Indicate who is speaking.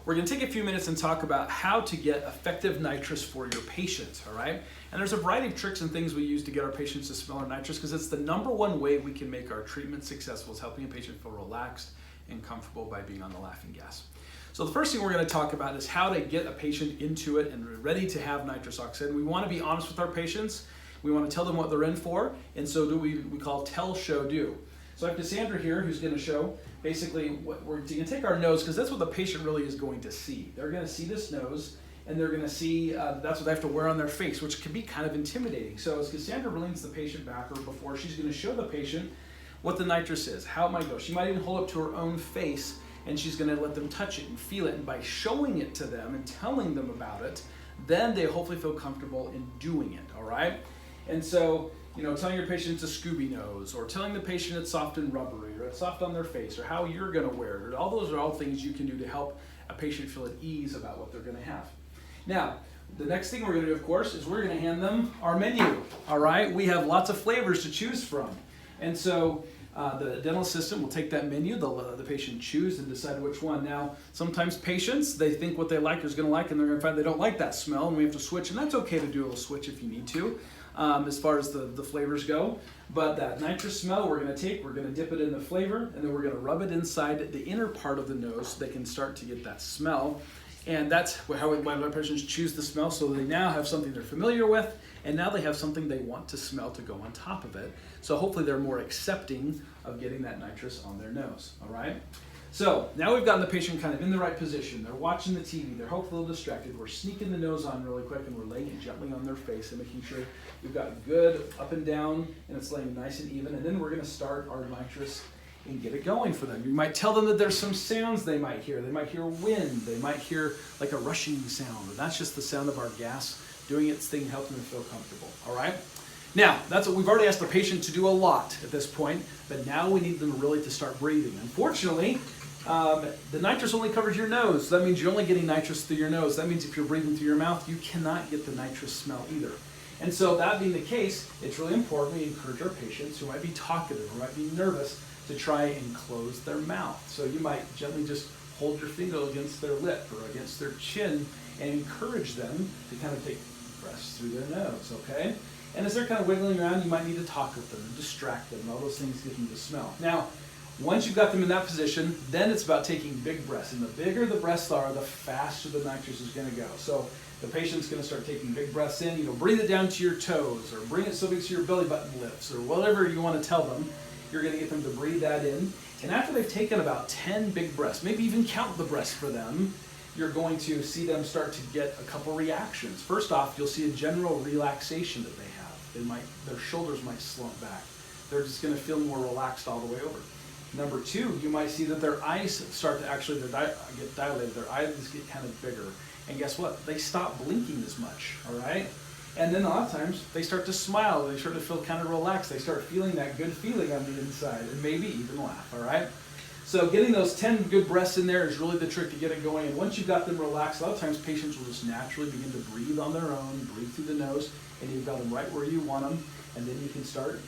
Speaker 1: we're going to take a few minutes and talk about how to get effective nitrous for your patients, all right? And there's a variety of tricks and things we use to get our patients to smell our nitrous because it's the #1 way we can make our treatment successful is helping a patient feel relaxed and comfortable by being on the laughing gas. So the first thing we're going to talk about is how to get a patient into it and ready to have nitrous oxide. We want to be honest with our patients. We want to tell them what they're in for, and so we call tell, show, do. So I have Cassandra here who's going to show basically what we're going to take our nose because that's what the patient really is going to see. They're going to see this nose and they're going to see that's what they have to wear on their face, which can be kind of intimidating. So as Cassandra leans the patient back or before, she's going to show the patient what the nitrous is, how it might go. She might even hold up to her own face and she's going to let them touch it and feel it. And by showing it to them and telling them about it, then they hopefully feel comfortable in doing it, all right? And so, telling your patient it's a Scooby nose, or telling the patient it's soft and rubbery, or it's soft on their face, or how you're going to wear it. All those are all things you can do to help a patient feel at ease about what they're going to have. Now, the next thing we're going to do, of course, is we're going to hand them our menu. All right, we have lots of flavors to choose from, and so the dental assistant will take that menu. They'll let the patient choose and decide which one. Now, sometimes patients, they think what they like is going to like, and they're going to find they don't like that smell, and we have to switch, and that's okay to do a little switch if you need to. As far as the flavors go. But that nitrous smell we're going to dip it in the flavor, and then we're going to rub it inside the inner part of the nose so they can start to get that smell. And that's how my patients choose the smell, so they now have something they're familiar with, and now they have something they want to smell to go on top of it. So hopefully they're more accepting of getting that nitrous on their nose, all right? So now we've gotten the patient kind of in the right position. They're watching the TV. They're hopefully a little distracted. We're sneaking the nose on really quick, and we're laying it gently on their face and making sure we've got good up and down, and it's laying nice and even. And then we're going to start our nitrous and get it going for them. You might tell them that there's some sounds they might hear. They might hear wind. They might hear like a rushing sound. And that's just the sound of our gas doing its thing, helping them feel comfortable. All right? Now, that's what we've already asked the patient to do a lot at this point, but now we need them really to start breathing. Unfortunately, the nitrous only covers your nose. So that means you're only getting nitrous through your nose. That means if you're breathing through your mouth, you cannot get the nitrous smell either. And so that being the case, it's really important we encourage our patients who might be talkative or might be nervous to try and close their mouth. So you might gently just hold your finger against their lip or against their chin and encourage them to kind of take breaths through their nose, okay? And as they're kind of wiggling around, you might need to talk with them and distract them, and all those things get them to smell. Now, once you've got them in that position, then it's about taking big breaths. And the bigger the breaths are, the faster the nitrous is going to go. So the patient's going to start taking big breaths in. Breathe it down to your toes, or bring it so big to your belly button lifts, or whatever you want to tell them. You're going to get them to breathe that in. And after they've taken about 10 big breaths, maybe even count the breaths for them, you're going to see them start to get a couple reactions. First off, you'll see a general relaxation that they have. Their shoulders might slump back. They're just going to feel more relaxed all the way over. Number 2, you might see that their eyes start to actually get dilated. Their eyes get kind of bigger. And guess what? They stop blinking as much, all right? And then a lot of times, they start to smile. They start to feel kind of relaxed. They start feeling that good feeling on the inside and maybe even laugh, all right? So getting those 10 good breaths in there is really the trick to get it going. And once you've got them relaxed, a lot of times patients will just naturally begin to breathe on their own, breathe through the nose, and you've got them right where you want them. And then you can start